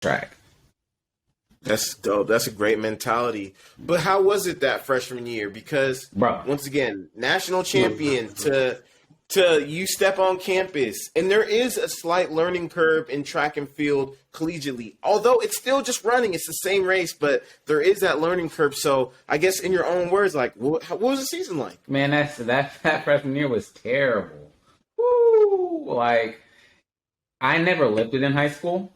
track. That's dope. That's a great mentality. But how was it that freshman year? Because Bro. once again, national champion to you step on campus, and there is a slight learning curve in track and field collegiately. Although it's still just running, it's the same race, but there is that learning curve. So I guess in your own words, like, what was the season like? Man, that freshman year was terrible. Woo! Like, I never lifted in high school,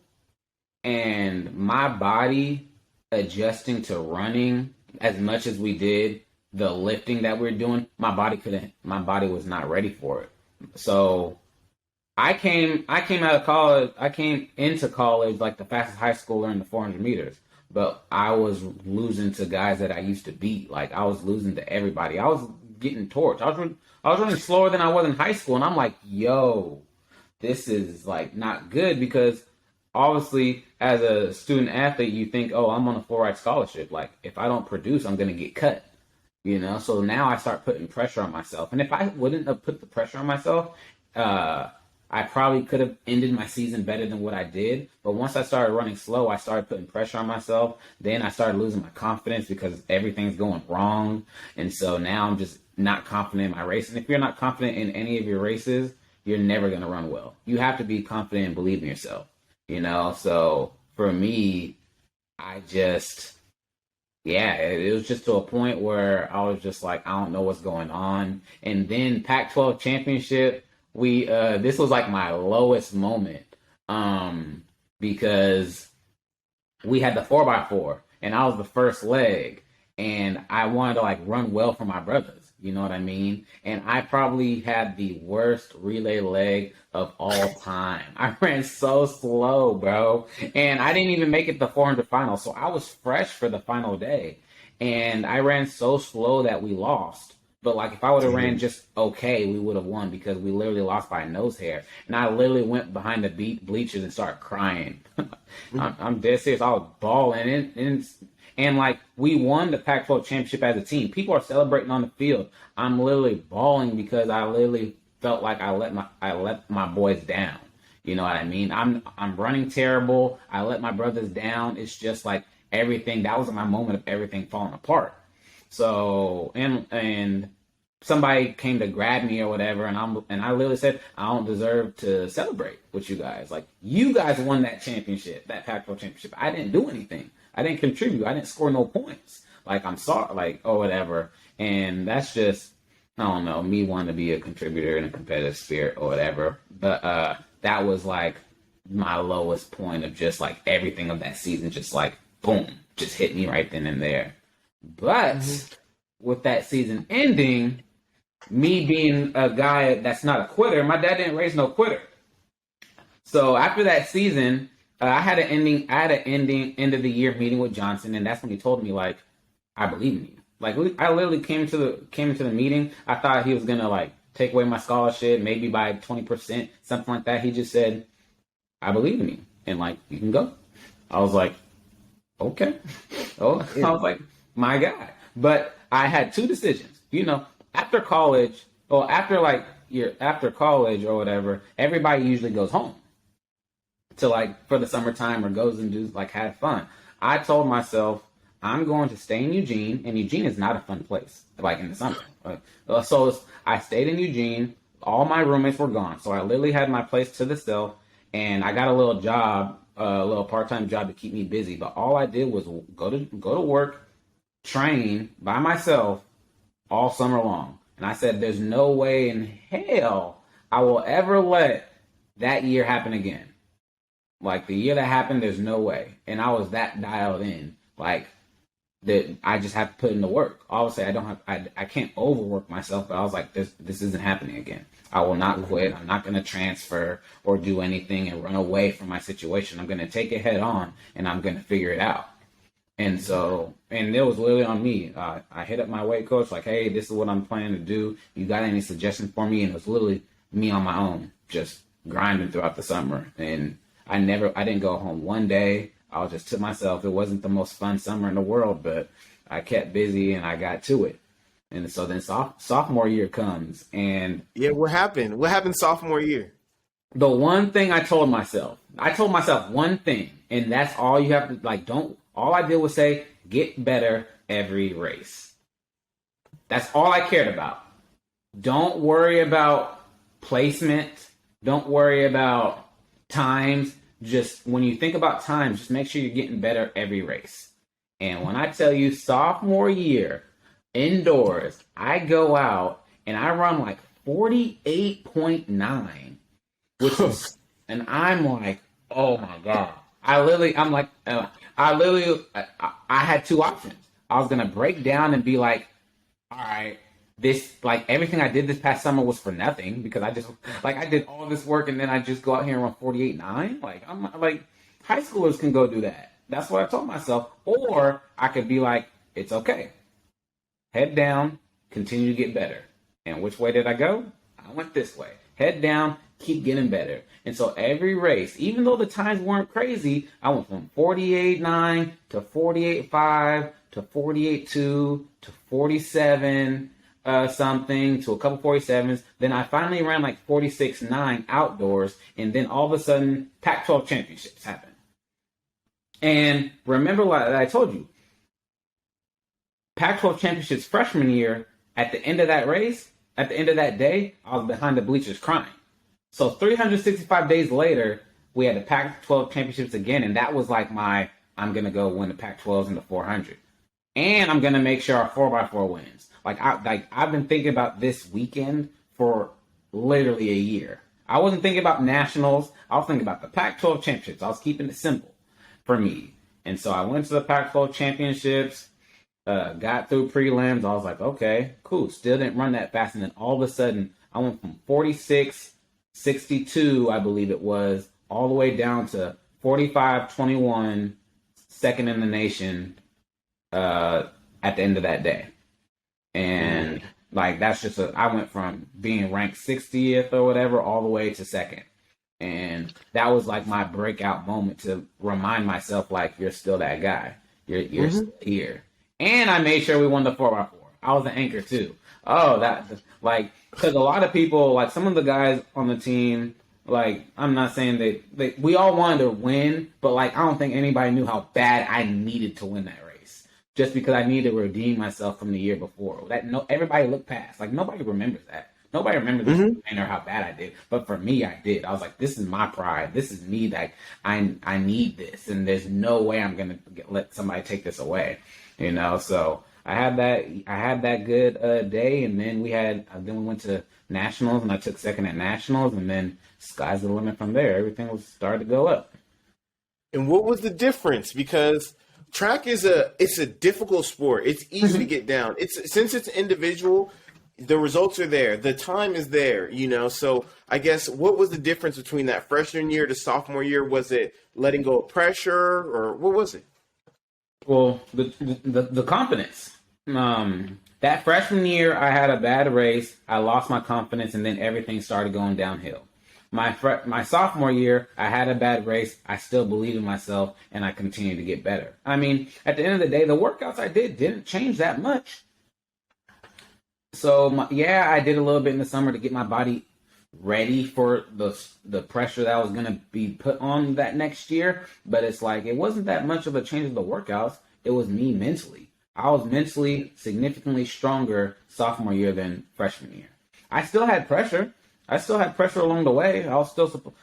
and my body adjusting to running as much as we did, the lifting that we are doing, my body was not ready for it. So I came out of college, I came into college like the fastest high schooler in the 400 meters, but I was losing to guys that I used to beat. Like, I was losing to everybody. I was getting torched. I was running slower than I was in high school, and I'm like, yo, this is like not good, because obviously as a student athlete you think, oh, I'm on a full ride scholarship. Like, if I don't produce, I'm going to get cut, So now I start putting pressure on myself. And if I wouldn't have put the pressure on myself, I probably could have ended my season better than what I did. But once I started running slow, I started putting pressure on myself. Then I started losing my confidence because everything's going wrong. And so now I'm just not confident in my race. And if you're not confident in any of your races, you're never going to run well. You have to be confident and believe in yourself, So for me, it was just to a point where I was just like, I don't know what's going on. And then Pac-12 championship, this was like my lowest moment, because we had the 4x4 and I was the first leg, and I wanted to like run well for my brothers. You know what I mean? And I probably had the worst relay leg of all time. I ran so slow, bro. And I didn't even make it the 400 final. So I was fresh for the final day. And I ran so slow that we lost. But like, if I would have ran just okay, we would have won, because we literally lost by a nose hair. And I literally went behind the bleachers and started crying. I'm dead serious. I was bawling. And like, we won the Pac-12 championship as a team. People are celebrating on the field. I'm literally bawling because I literally felt like I let my boys down. You know what I mean? I'm running terrible. I let my brothers down. It's just like everything. That was my moment of everything falling apart. So and somebody came to grab me or whatever, and I literally said, I don't deserve to celebrate with you guys. Like, you guys won that championship, that Pac-12 championship. I didn't do anything. I didn't contribute. I didn't score no points. Like, I'm sorry, like, or whatever. And that's just, I don't know, me wanting to be a contributor in a competitive spirit or whatever. But that was like my lowest point of just like everything of that season, just like boom, just hit me right then and there. But with that season ending, me being a guy that's not a quitter, my dad didn't raise no quitter. So after that season, I had an end of the year meeting with Johnson, and that's when he told me, like, I believe in you. Like, I literally came into the meeting. I thought he was gonna like take away my scholarship, maybe by 20%, something like that. He just said, I believe in you, and like, you can go. I was like, okay. Oh, I was like, my God. But I had two decisions. After college, or after college or whatever, everybody usually goes home to like for the summertime, or goes and do like have fun. I told myself, I'm going to stay in Eugene, and Eugene is not a fun place like in the summer. So I stayed in Eugene. All my roommates were gone, so I literally had my place to the self, and I got a little job, a little part-time job to keep me busy. But all I did was go to work, train by myself all summer long. And I said, there's no way in hell I will ever let that year happen again. Like, the year that happened, there's no way. And I was that dialed in. Like, that I just have to put in the work. Obviously, I can't overwork myself, but I was like, this isn't happening again. I will not quit. I'm not going to transfer or do anything and run away from my situation. I'm going to take it head on, and I'm going to figure it out. And so, and it was literally on me. I hit up my weight coach, like, hey, this is what I'm planning to do. You got any suggestions for me? And it was literally me on my own, just grinding throughout the summer. And I didn't go home one day. I was just to myself. It wasn't the most fun summer in the world, but I kept busy and I got to it. And so then sophomore year comes, and yeah, what happened? What happened sophomore year? The one thing I told myself one thing, And that's all you have to, like, all I did was say, get better every race. That's all I cared about. Don't worry about placement. Don't worry about times. Just when you think about times, just make sure you're getting better every race. And when I tell you sophomore year, indoors, I go out and I run like 48.9, which is, and I'm like, oh my God. I had two options. I was going to break down and be like, all right, this, like, everything I did this past summer was for nothing because I did all this work and then I just go out here and run 48.9. Like, I'm like, high schoolers can go do that. That's what I told myself. Or I could be like, it's okay. Head down, continue to get better. And which way did I go? I went this way. Head down, keep getting better. And so every race, even though the times weren't crazy, I went from 48.9 to 48.5 to 48.2 to 47 something to a couple 47s. Then I finally ran like 46.9 outdoors. And then all of a sudden, Pac-12 championships happened. And remember what I told you, Pac-12 championships freshman year, at the end of that race, at the end of that day, I was behind the bleachers crying. So 365 days later, we had the Pac-12 championships again, and that was like I'm going to go win the Pac-12s and the 400. And I'm going to make sure our 4x4 wins. I've been thinking about this weekend for literally a year. I wasn't thinking about nationals. I was thinking about the Pac-12 championships. I was keeping it simple for me. And so I went to the Pac-12 championships, got through prelims. I was like, okay, cool. Still didn't run that fast. And then all of a sudden, I went from 46.62, I believe it was, all the way down to 45.21, second in the nation at the end of that day. And like, that's just I went from being ranked 60th or whatever all the way to second. And that was like my breakout moment to remind myself, like, you're still that guy. You're still here. And I made sure we won the 4x4. I was the anchor too. Oh, that, like, because a lot of people, like some of the guys on the team, like, I'm not saying we all wanted to win, but like, I don't think anybody knew how bad I needed to win that race. Just because I needed to redeem myself from the year before. Everybody looked past. Like, nobody remembers that. Nobody remembers this or how bad I did. But for me, I did. I was like, this is my pride. This is me. That I need this. And there's no way I'm going to let somebody take this away. You know, so I had that good day. And then we went to nationals and I took second at nationals. And then sky's the limit from there. Everything was started to go up. And what was the difference? Because track it's a difficult sport. It's easy to get down. Since it's individual, the results are there. The time is there, you know. So I guess what was the difference between that freshman year to sophomore year? Was it letting go of pressure, or what was it? Well, the confidence. That freshman year, I had a bad race. I lost my confidence, and then everything started going downhill. My sophomore year, I had a bad race. I still believe in myself, and I continued to get better. I mean, at the end of the day, the workouts I didn't change that much. So, I did a little bit in the summer to get my body ready for the pressure that was going to be put on that next year. But it's like, it wasn't that much of a change of the workouts. It was me mentally. I was mentally significantly stronger sophomore year than freshman year. I still had pressure. Along the way.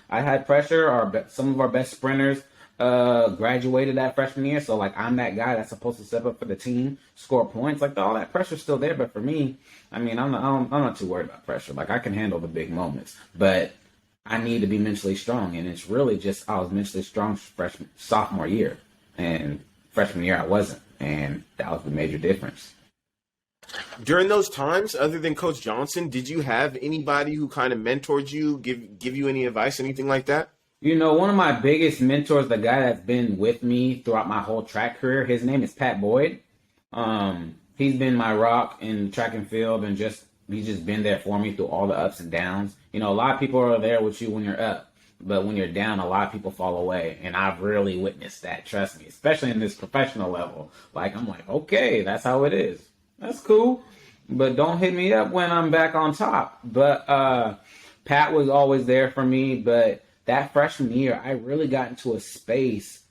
I had pressure. Some of our best sprinters graduated that freshman year. So, like, I'm that guy that's supposed to step up for the team, score points. Like, all that pressure's still there. But for me, I mean, I'm not too worried about pressure. Like, I can handle the big moments. But I need to be mentally strong. And it's really just I was mentally strong sophomore year. And freshman year I wasn't. And that was the major difference. During those times, other than Coach Johnson, did you have anybody who kind of mentored you, give you any advice, anything like that? You know, one of my biggest mentors, the guy that's been with me throughout my whole track career, his name is Pat Boyd. He's been my rock in track and field, and he's just been there for me through all the ups and downs. You know, a lot of people are there with you when you're up, but when you're down, a lot of people fall away, and I've really witnessed that, trust me, especially in this professional level. Like, I'm like, okay, that's how it is. That's cool, but don't hit me up when I'm back on top. But Pat was always there for me, but that freshman year, I really got into a space